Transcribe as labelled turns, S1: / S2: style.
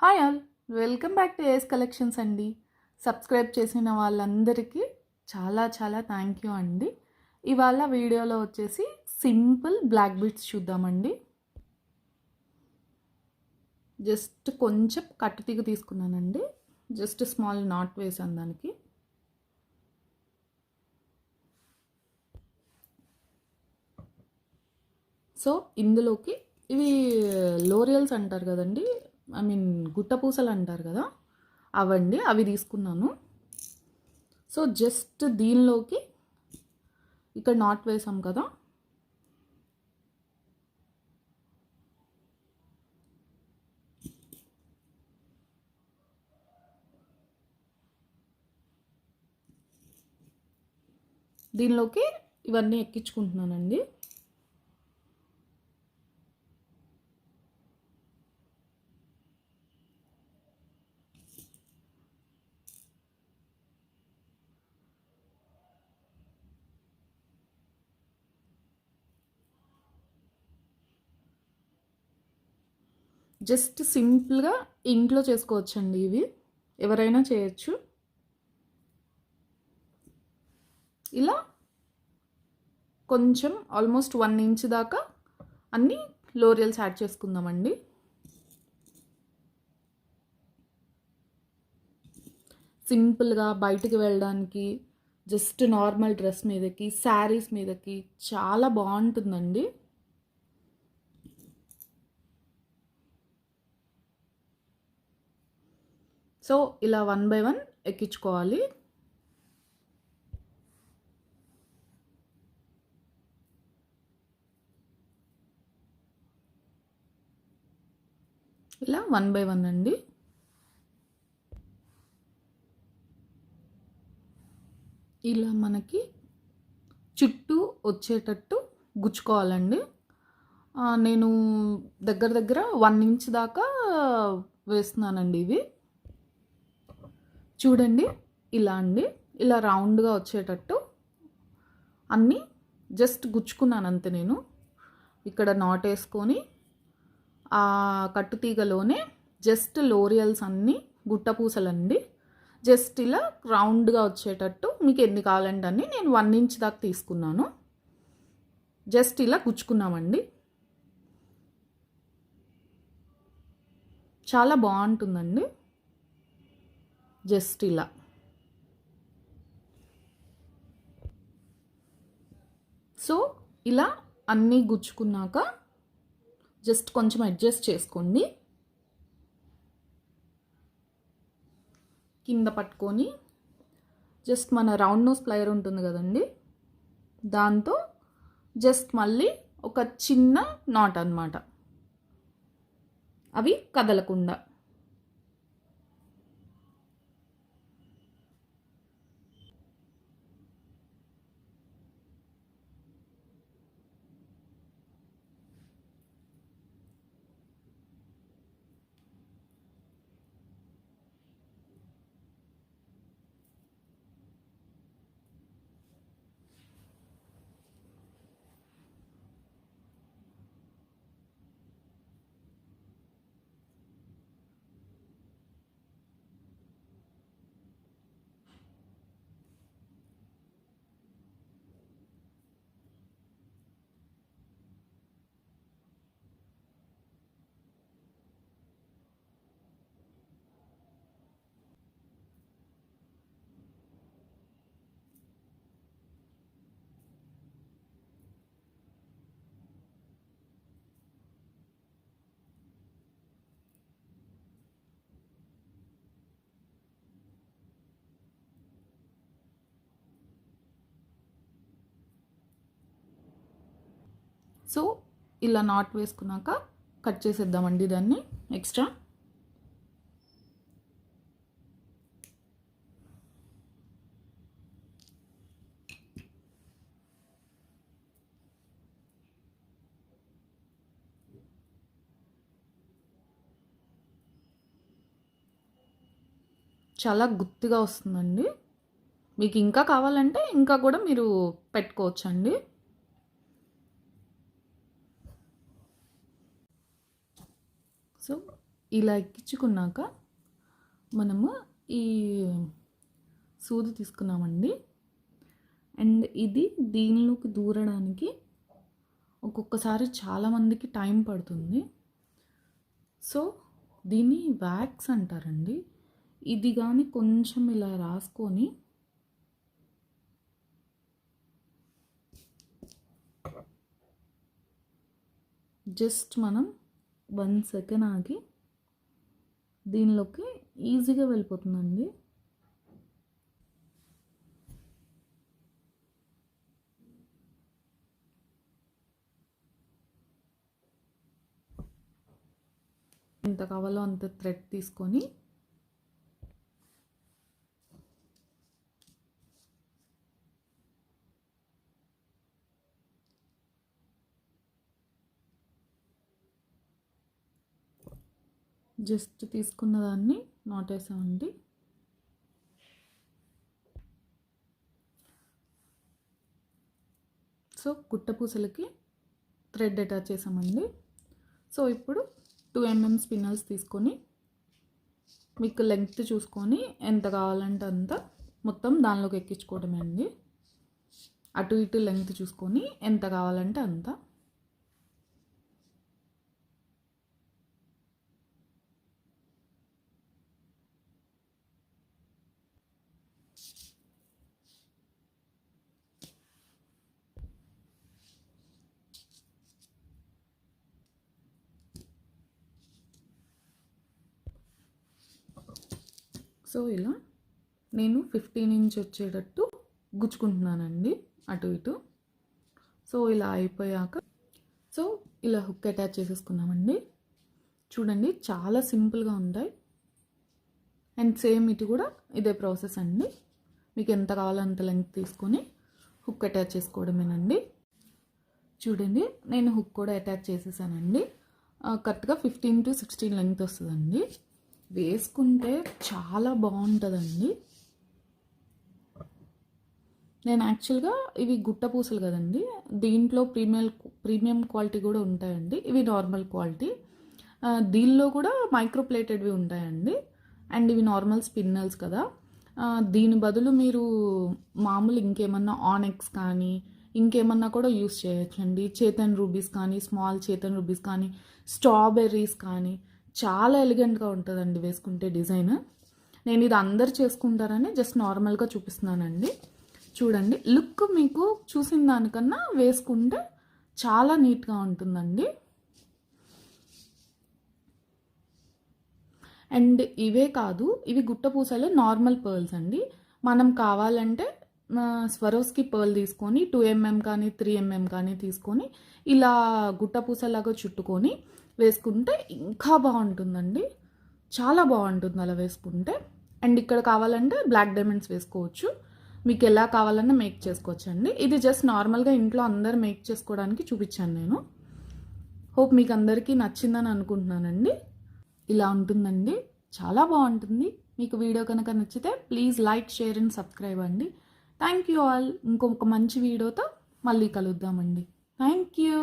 S1: Hi all, welcome back to ace collections అండి. Subscribe చేసిన వాళ్ళందరికీ చాలా చాలా థ్యాంక్ యూ అండి. ఇవాళ వీడియోలో వచ్చేసి సింపుల్ బ్లాక్ బీడ్స్ చూద్దామండి. జస్ట్ కొంచెం కట్టుతీగ తీసుకున్నానండి, జస్ట్ స్మాల్ నాట్ వేసాను దానికి. సో ఇందులోకి ఇవి లోరియల్స్ అంటారు కదండి, ఐ మీన్ గుట్టపూసలు అంటారు కదా, అవండి, అవి తీసుకున్నాను. సో జస్ట్ దీనిలోకి ఇక్కడ నాట్ వేసాం కదా, దీనిలోకి ఇవన్నీ ఎక్కించుకుంటున్నానండి. జస్ట్ సింపుల్గా ఇంట్లో చేసుకోవచ్చండి, ఇవి ఎవరైనా చేయొచ్చు. ఇలా కొంచెం ఆల్మోస్ట్ 1 ఇంచ్ దాకా అన్ని లోరియల్స్ యాడ్ చేసుకుందామండి. సింపుల్గా బయటికి వెళ్ళడానికి, జస్ట్ నార్మల్ డ్రెస్ మీదకి, శారీస్ మీదకి చాలా బాగుంటుందండి. సో ఇలా 1 బై 1 ఎక్కించుకోవాలి. ఇలా 1 బై 1 అండి. ఇలా మనకి చుట్టూ వచ్చేటట్టు గుచ్చుకోవాలండి. నేను దగ్గర దగ్గర 1 ఇంచ్ దాకా వేస్తున్నానండి. ఇవి చూడండి, ఇలా అండి, ఇలా రౌండ్గా వచ్చేటట్టు అన్నీ జస్ట్ గుచ్చుకున్నాను అంతే. నేను ఇక్కడ నాట్ వేసుకొని ఆ కట్టుతీగలోనే జస్ట్ లోరియల్స్ అన్నీ గుట్టపూసలండి, జస్ట్ ఇలా రౌండ్గా వచ్చేటట్టు మీకు ఎన్ని కావాలంటే అన్ని, నేను 1 ఇంచ్ దాకా తీసుకున్నాను. జస్ట్ ఇలా గుచ్చుకున్నామండి. చాలా బాగుంటుందండి. జస్ట్ ఇలా సో ఇలా అన్నీ గుచ్చుకున్నాక జస్ట్ కొంచెం అడ్జస్ట్ చేసుకోండి. కింద పట్టుకొని జస్ట్ మన రౌండ్ నోస్ ప్లైర్ ఉంటుంది కదండి, దాంతో జస్ట్ మళ్ళీ ఒక చిన్న నాట్ అన్నమాట, అవి కదలకుండా. సో ఇలా నాట్ వేసుకున్నాక కట్ చేసేద్దామండి దాన్ని ఎక్స్ట్రా. చాలా గుత్తిగా వస్తుందండి. మీకు ఇంకా కావాలంటే ఇంకా కూడా మీరు పెట్టుకోవచ్చండి. సో ఇలా ఎక్కించుకున్నాక మనము ఈ సూది తీసుకున్నామండి. అండ్ ఇది దీనిలోకి దూరడానికి ఒక్కొక్కసారి చాలామందికి టైం పడుతుంది. సో దీన్ని వ్యాక్స్ అంటారండి. ఇది కానీ కొంచెం ఇలా రాసుకొని జస్ట్ మనం 1 సెకండ్ ఆగి దీనిలోకి ఈజీగా వెళ్ళిపోతుందండి. ఎంత కావాలో అంత థ్రెడ్ తీసుకొని జస్ట్ తీసుకున్న దాన్ని నాటేసామండి. సో గుట్టపూసలకి థ్రెడ్ అటాచ్ చేసామండి. సో ఇప్పుడు 2 mm స్పిన్నల్స్ తీసుకొని మీకు లెంగ్త్ చూసుకొని ఎంత కావాలంటే అంత మొత్తం దానిలోకి ఎక్కించుకోవడమే అండి. అటు ఇటు లెంగ్త్ చూసుకొని ఎంత కావాలంటే అంత. సో ఇలా నేను 15 ఇంచ్ వచ్చేటట్టు గుచ్చుకుంటున్నానండి అటు ఇటు. సో ఇలా అయిపోయాక సో ఇలా హుక్ అటాచ్ చేసేసుకున్నామండి. చూడండి చాలా సింపుల్గా ఉంటాయి. అండ్ సేమ్ ఇటు కూడా ఇదే ప్రాసెస్ అండి. మీకు ఎంత కావాలో అంత లెంగ్త్ తీసుకొని హుక్ అటాచ్ చేసుకోవడమేనండి. చూడండి నేను హుక్ కూడా అటాచ్ చేసేసానండి. కరెక్ట్గా 15 to 16 లెంగ్త్ వస్తుందండి. వేసుకుంటే చాలా బాగుంటుందండి. నేను యాక్చువల్గా ఇవి గుట్ట పూసలు కదండి, దీంట్లో ప్రీమియం క్వాలిటీ కూడా ఉంటాయండి. ఇవి నార్మల్ క్వాలిటీ, దీనిలో కూడా మైక్రో ప్లేటెడ్వి ఉంటాయండి. అండ్ ఇవి నార్మల్ స్పిన్నల్స్ కదా, దీని బదులు మీరు మామూలు ఇంకేమన్నా ఆనెక్స్ కానీ ఇంకేమన్నా కూడా యూస్ చేయొచ్చండి. చేతన్ రూబీస్ కానీ, స్మాల్ చేతన్ రూబీస్ కానీ, స్ట్రాబెర్రీస్ కానీ చాలా ఎలిగెంట్గా ఉంటుందండి వేసుకుంటే డిజైన్. నేను ఇది అందరు చేసుకుంటారని జస్ట్ నార్మల్గా చూపిస్తున్నానండి. చూడండి లుక్ మీకు చూసిన దానికన్నా వేసుకుంటే చాలా నీట్గా ఉంటుందండి. అండ్ ఇవే కాదు, ఇవి గుట్టపూసలు నార్మల్ పర్ల్స్ అండి. మనం కావాలంటే స్వరోస్కి పర్ల్ తీసుకొని 2 mm కానీ 3 mm కానీ తీసుకొని ఇలా గుట్టపూసలాగా చుట్టుకొని వేసుకుంటే ఇంకా బాగుంటుందండి. చాలా బాగుంటుంది అలా వేసుకుంటే. అండ్ ఇక్కడ కావాలంటే బ్లాక్ డైమండ్స్ వేసుకోవచ్చు. మీకు ఎలా కావాలన్నా మేక్ చేసుకోవచ్చు అండి. ఇది జస్ట్ నార్మల్గా ఇంట్లో అందరు మేక్ చేసుకోవడానికి చూపించాను నేను. హోప్ మీకు అందరికీ నచ్చిందని అనుకుంటున్నానండి. ఇలా ఉంటుందండి, చాలా బాగుంటుంది. మీకు వీడియో కనుక నచ్చితే please like, share and subscribe అండి. Thank you all. ఇంకొక మంచి వీడియోతో మళ్ళీ కలుద్దామండి. Thank you.